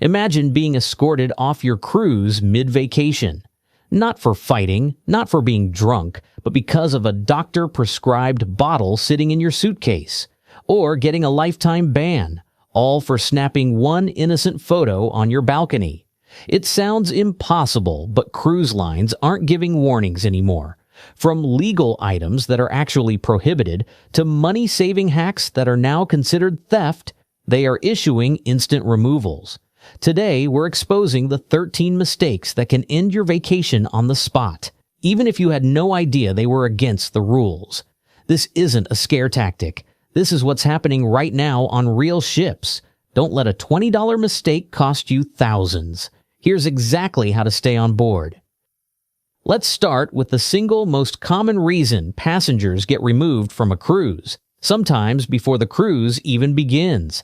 Imagine being escorted off your cruise mid-vacation. Not for fighting, not for being drunk, but because of a doctor-prescribed bottle sitting in your suitcase. Or getting a lifetime ban, all for snapping one innocent photo on your balcony. It sounds impossible, but cruise lines aren't giving warnings anymore. From legal items that are actually prohibited to money-saving hacks that are now considered theft, they are issuing instant removals. Today, we're exposing the 13 mistakes that can end your vacation on the spot, even if you had no idea they were against the rules. This isn't a scare tactic. This is what's happening right now on real ships. Don't let a $20 mistake cost you thousands. Here's exactly how to stay on board. Let's start with the single most common reason passengers get removed from a cruise, sometimes before the cruise even begins.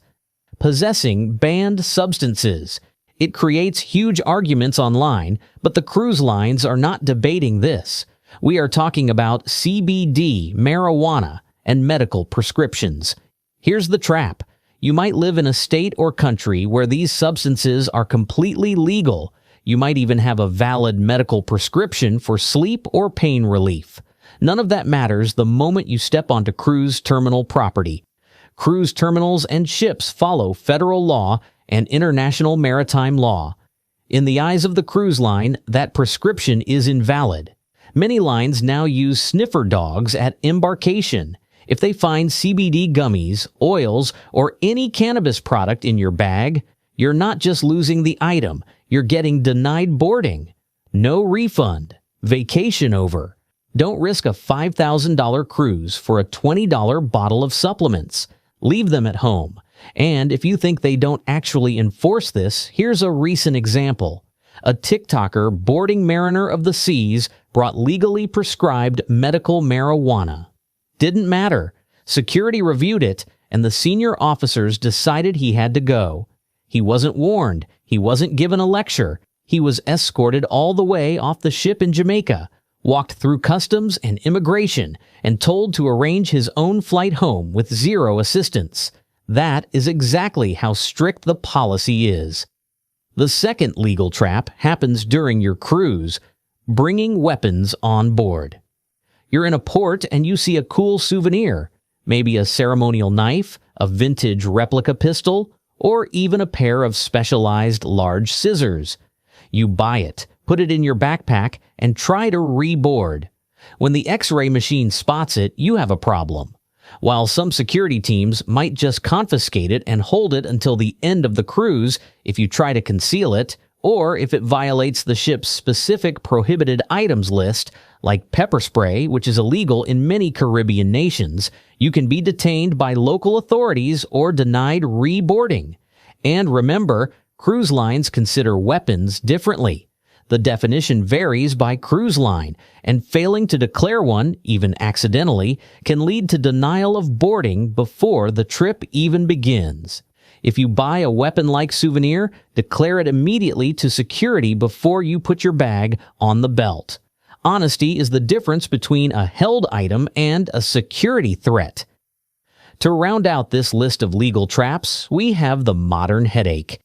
Possessing banned substances. It creates huge arguments online, but the cruise lines are not debating this. We are talking about CBD, marijuana, and medical prescriptions. Here's the trap. You might live in a state or country where these substances are completely legal. You might even have a valid medical prescription for sleep or pain relief. None of that matters the moment you step onto cruise terminal property. Cruise terminals and ships follow federal law and international maritime law. In the eyes of the cruise line, that prescription is invalid. Many lines now use sniffer dogs at embarkation. If they find CBD gummies, oils, or any cannabis product in your bag, you're not just losing the item, you're getting denied boarding. No refund. Vacation over. Don't risk a $5,000 cruise for a $20 bottle of supplements. Leave them at home. And if you think they don't actually enforce this, here's a recent example. A TikToker boarding Mariner of the Seas brought legally prescribed medical marijuana. Didn't matter. Security reviewed it, and the senior officers decided he had to go. He wasn't warned. He wasn't given a lecture. He was escorted all the way off the ship in Jamaica, walked through customs and immigration, and told to arrange his own flight home with zero assistance. That is exactly how strict the policy is. The second legal trap happens during your cruise: bringing weapons on board. You're in a port and you see a cool souvenir, maybe a ceremonial knife, a vintage replica pistol, or even a pair of specialized large scissors. You buy it, put it in your backpack, and try to reboard. When the X-ray machine spots it, you have a problem. While some security teams might just confiscate it and hold it until the end of the cruise if you try to conceal it, or if it violates the ship's specific prohibited items list, like pepper spray, which is illegal in many Caribbean nations, you can be detained by local authorities or denied reboarding. And remember, cruise lines consider weapons differently. The definition varies by cruise line, and failing to declare one, even accidentally, can lead to denial of boarding before the trip even begins. If you buy a weapon-like souvenir, declare it immediately to security before you put your bag on the belt. Honesty is the difference between a held item and a security threat. To round out this list of legal traps, we have the modern headache: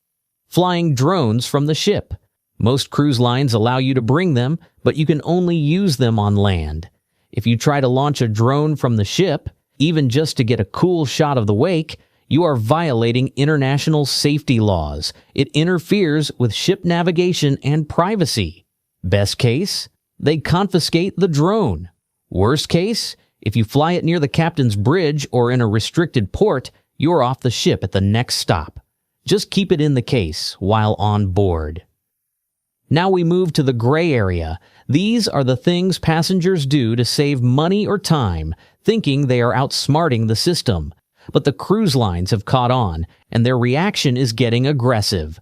flying drones from the ship. Most cruise lines allow you to bring them, but you can only use them on land. If you try to launch a drone from the ship, even just to get a cool shot of the wake, you are violating international safety laws. It interferes with ship navigation and privacy. Best case, they confiscate the drone. Worst case, if you fly it near the captain's bridge or in a restricted port, you're off the ship at the next stop. Just keep it in the case while on board. Now we move to the gray area. These are the things passengers do to save money or time, thinking they are outsmarting the system. But the cruise lines have caught on, and their reaction is getting aggressive.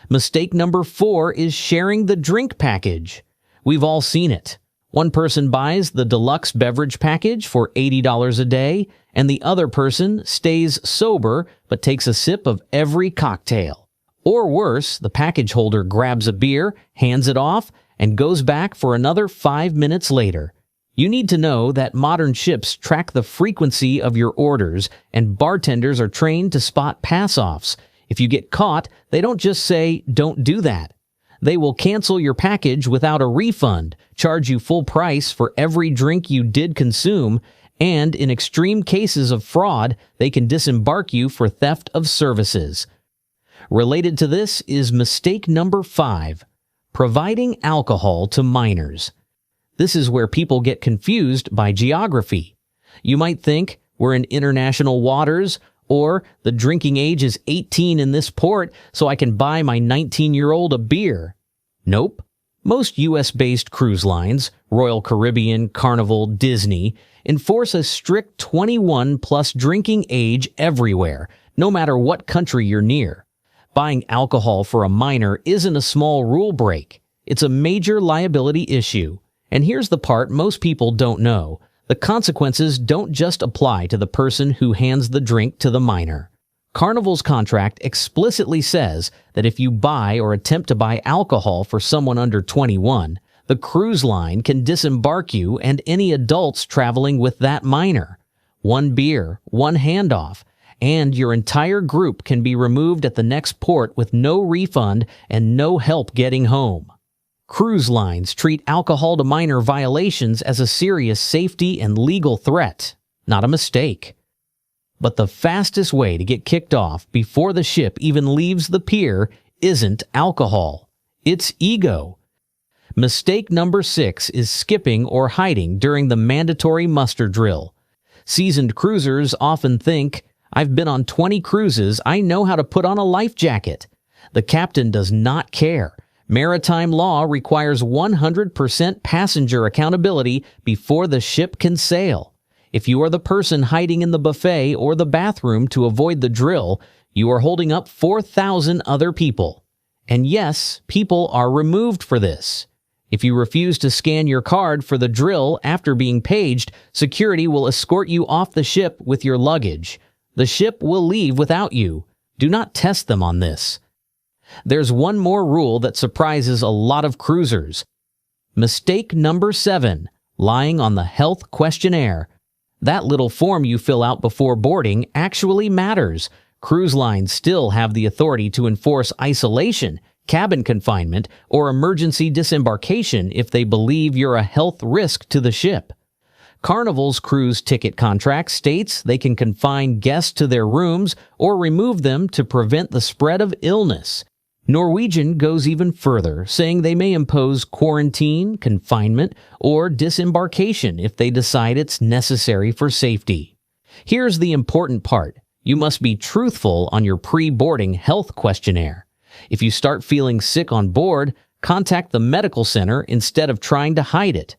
Mistake number 4 is sharing the drink package. We've all seen it. One person buys the deluxe beverage package for $80 a day, and the other person stays sober but takes a sip of every cocktail. Or worse, the package holder grabs a beer, hands it off, and goes back for another 5 minutes later. You need to know that modern ships track the frequency of your orders, and bartenders are trained to spot pass-offs. If you get caught, they don't just say, "Don't do that." They will cancel your package without a refund, charge you full price for every drink you did consume, and in extreme cases of fraud, they can disembark you for theft of services. Related to this is mistake number 5, providing alcohol to minors. This is where people get confused by geography. You might think we're in international waters, or the drinking age is 18 in this port, so I can buy my 19-year-old a beer. Nope. Most U.S.-based cruise lines, Royal Caribbean, Carnival, Disney, enforce a strict 21-plus drinking age everywhere, no matter what country you're near. Buying alcohol for a minor isn't a small rule break. It's a major liability issue. And here's the part most people don't know. The consequences don't just apply to the person who hands the drink to the minor. Carnival's contract explicitly says that if you buy or attempt to buy alcohol for someone under 21, the cruise line can disembark you and any adults traveling with that minor. One beer, one handoff, and your entire group can be removed at the next port with no refund and no help getting home. Cruise lines treat alcohol to minor violations as a serious safety and legal threat, not a mistake. But the fastest way to get kicked off before the ship even leaves the pier isn't alcohol. It's ego. Mistake number 6 is skipping or hiding during the mandatory muster drill. Seasoned cruisers often think, "I've been on 20 cruises, I know how to put on a life jacket." The captain does not care. Maritime law requires 100% passenger accountability before the ship can sail. If you are the person hiding in the buffet or the bathroom to avoid the drill, you are holding up 4,000 other people. And yes, people are removed for this. If you refuse to scan your card for the drill after being paged, security will escort you off the ship with your luggage. The ship will leave without you. Do not test them on this. There's one more rule that surprises a lot of cruisers. Mistake number 7, lying on the health questionnaire. That little form you fill out before boarding actually matters. Cruise lines still have the authority to enforce isolation, cabin confinement, or emergency disembarkation if they believe you're a health risk to the ship. Carnival's cruise ticket contract states they can confine guests to their rooms or remove them to prevent the spread of illness. Norwegian goes even further, saying they may impose quarantine, confinement, or disembarkation if they decide it's necessary for safety. Here's the important part. You must be truthful on your pre-boarding health questionnaire. If you start feeling sick on board, contact the medical center instead of trying to hide it.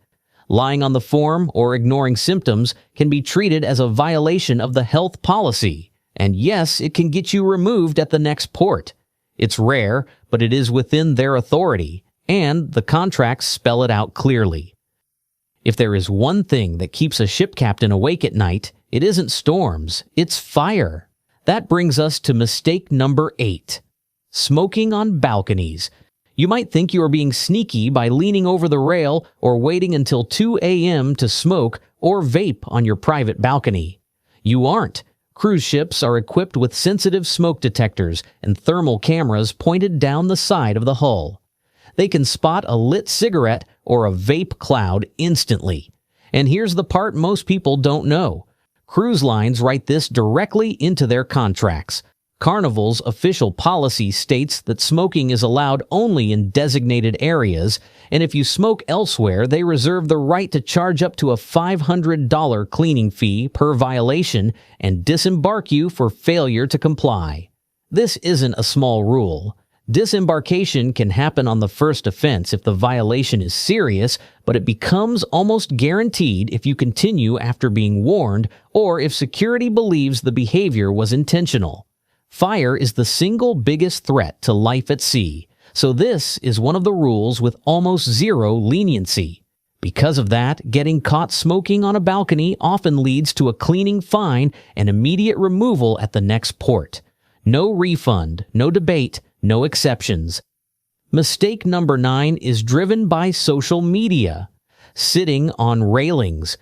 Lying on the form or ignoring symptoms can be treated as a violation of the health policy. And yes, it can get you removed at the next port. It's rare, but it is within their authority, and the contracts spell it out clearly. If there is one thing that keeps a ship captain awake at night, it isn't storms, it's fire. That brings us to mistake number 8. Smoking on balconies. You might think you are being sneaky by leaning over the rail or waiting until 2 a.m. to smoke or vape on your private balcony. You aren't. Cruise ships are equipped with sensitive smoke detectors and thermal cameras pointed down the side of the hull. They can spot a lit cigarette or a vape cloud instantly. And here's the part most people don't know. Cruise lines write this directly into their contracts. Carnival's official policy states that smoking is allowed only in designated areas, and if you smoke elsewhere, they reserve the right to charge up to a $500 cleaning fee per violation and disembark you for failure to comply. This isn't a small rule. Disembarkation can happen on the first offense if the violation is serious, but it becomes almost guaranteed if you continue after being warned or if security believes the behavior was intentional. Fire is the single biggest threat to life at sea, so this is one of the rules with almost zero leniency. Because of that, getting caught smoking on a balcony often leads to a cleaning fine and immediate removal at the next port. No refund, no debate, no exceptions. Mistake number 9 is driven by social media. Sitting on railings.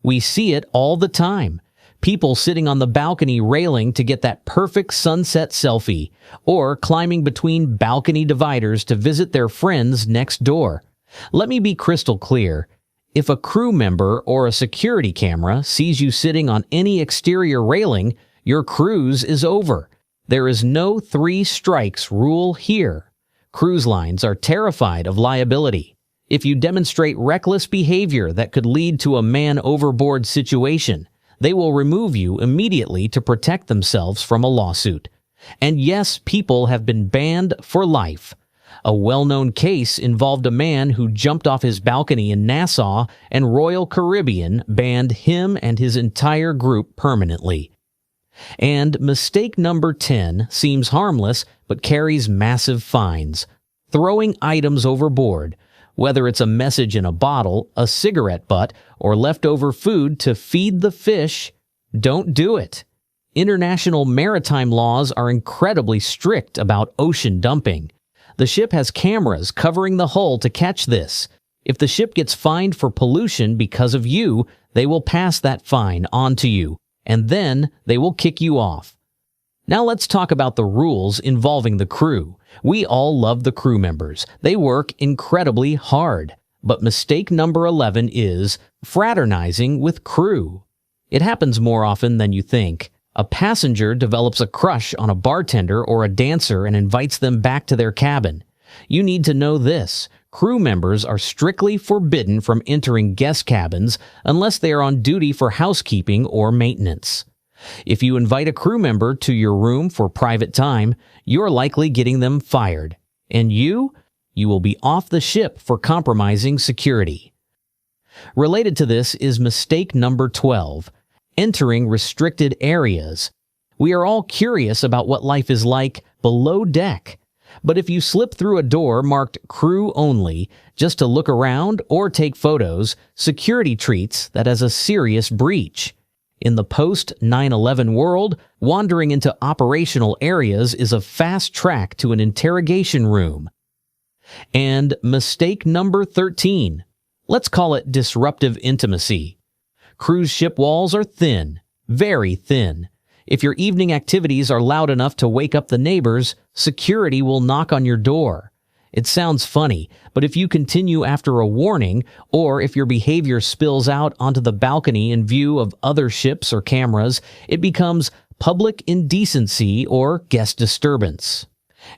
We see it all the time. People sitting on the balcony railing to get that perfect sunset selfie, or climbing between balcony dividers to visit their friends next door. Let me be crystal clear. If a crew member or a security camera sees you sitting on any exterior railing, your cruise is over. There is no 3 strikes rule here. Cruise lines are terrified of liability. If you demonstrate reckless behavior that could lead to a man overboard situation, they will remove you immediately to protect themselves from a lawsuit. And yes, people have been banned for life. A well-known case involved a man who jumped off his balcony in Nassau, and Royal Caribbean banned him and his entire group permanently. And mistake number 10 seems harmless but carries massive fines. Throwing items overboard. Whether it's a message in a bottle, a cigarette butt, or leftover food to feed the fish, don't do it. International maritime laws are incredibly strict about ocean dumping. The ship has cameras covering the hull to catch this. If the ship gets fined for pollution because of you, they will pass that fine on to you, and then they will kick you off. Now let's talk about the rules involving the crew. We all love the crew members. They work incredibly hard. But mistake number 11 is fraternizing with crew. It happens more often than you think. A passenger develops a crush on a bartender or a dancer and invites them back to their cabin. You need to know this. Crew members are strictly forbidden from entering guest cabins unless they are on duty for housekeeping or maintenance. If you invite a crew member to your room for private time, you're likely getting them fired. And you will be off the ship for compromising security. Related to this is mistake number 12, entering restricted areas. We are all curious about what life is like below deck. But if you slip through a door marked crew only just to look around or take photos, security treats that as a serious breach. In the post-9/11 world, wandering into operational areas is a fast track to an interrogation room. And mistake number 13. Let's call it disruptive intimacy. Cruise ship walls are thin, very thin. If your evening activities are loud enough to wake up the neighbors, security will knock on your door. It sounds funny, but if you continue after a warning, or if your behavior spills out onto the balcony in view of other ships or cameras, it becomes public indecency or guest disturbance.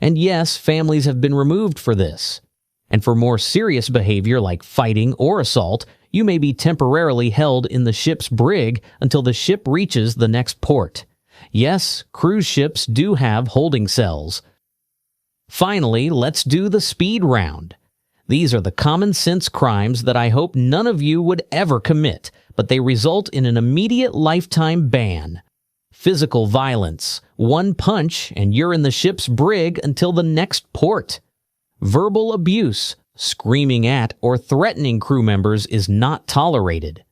And yes, families have been removed for this. And for more serious behavior like fighting or assault, you may be temporarily held in the ship's brig until the ship reaches the next port. Yes, cruise ships do have holding cells. Finally, let's do the speed round. These are the common sense crimes that I hope none of you would ever commit, but they result in an immediate lifetime ban. Physical violence. One punch and you're in the ship's brig until the next port. Verbal abuse. Screaming at or threatening crew members is not tolerated.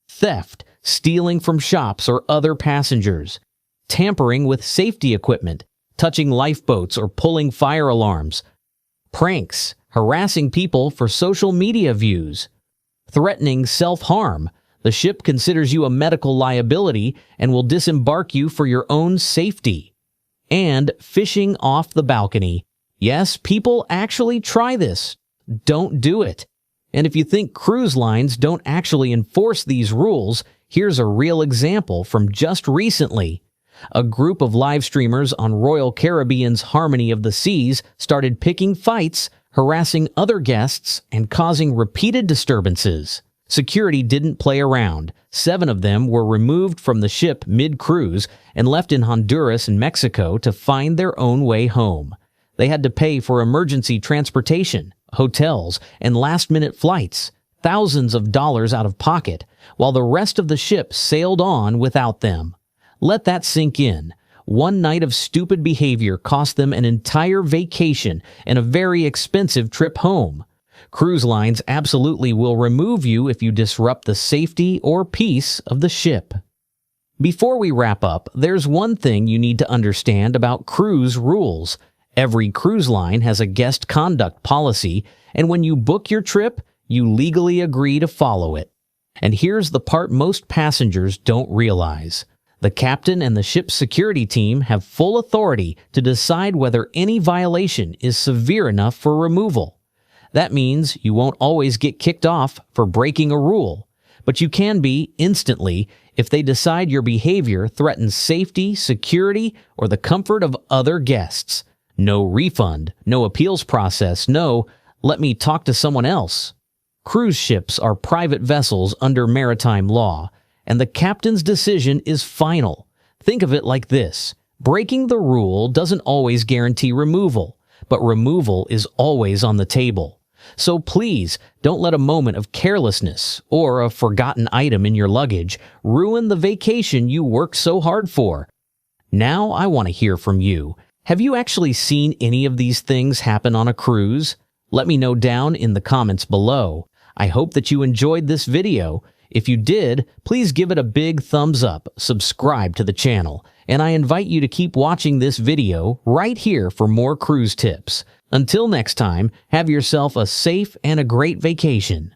Theft. Stealing from shops or other passengers. Tampering with safety equipment. Touching lifeboats or pulling fire alarms. Pranks. Harassing people for social media views. Threatening self-harm. The ship considers you a medical liability and will disembark you for your own safety. And fishing off the balcony. Yes, people actually try this. Don't do it. And if you think cruise lines don't actually enforce these rules, here's a real example from just recently. A group of live streamers on Royal Caribbean's Harmony of the Seas started picking fights, harassing other guests, and causing repeated disturbances. Security didn't play around. 7 of them were removed from the ship mid-cruise and left in Honduras and Mexico to find their own way home. They had to pay for emergency transportation, hotels, and last-minute flights, thousands of dollars out of pocket, while the rest of the ship sailed on without them. Let that sink in. One night of stupid behavior cost them an entire vacation and a very expensive trip home. Cruise lines absolutely will remove you if you disrupt the safety or peace of the ship. Before we wrap up, there's one thing you need to understand about cruise rules. Every cruise line has a guest conduct policy, and when you book your trip, you legally agree to follow it. And here's the part most passengers don't realize. The captain and the ship's security team have full authority to decide whether any violation is severe enough for removal. That means you won't always get kicked off for breaking a rule, but you can be instantly if they decide your behavior threatens safety, security, or the comfort of other guests. No refund, no appeals process, no, let me talk to someone else. Cruise ships are private vessels under maritime law, and the captain's decision is final. Think of it like this. Breaking the rule doesn't always guarantee removal, but removal is always on the table. So please, don't let a moment of carelessness or a forgotten item in your luggage ruin the vacation you worked so hard for. Now I want to hear from you. Have you actually seen any of these things happen on a cruise? Let me know down in the comments below. I hope that you enjoyed this video. If you did, please give it a big thumbs up, subscribe to the channel, and I invite you to keep watching this video right here for more cruise tips. Until next time, have yourself a safe and a great vacation.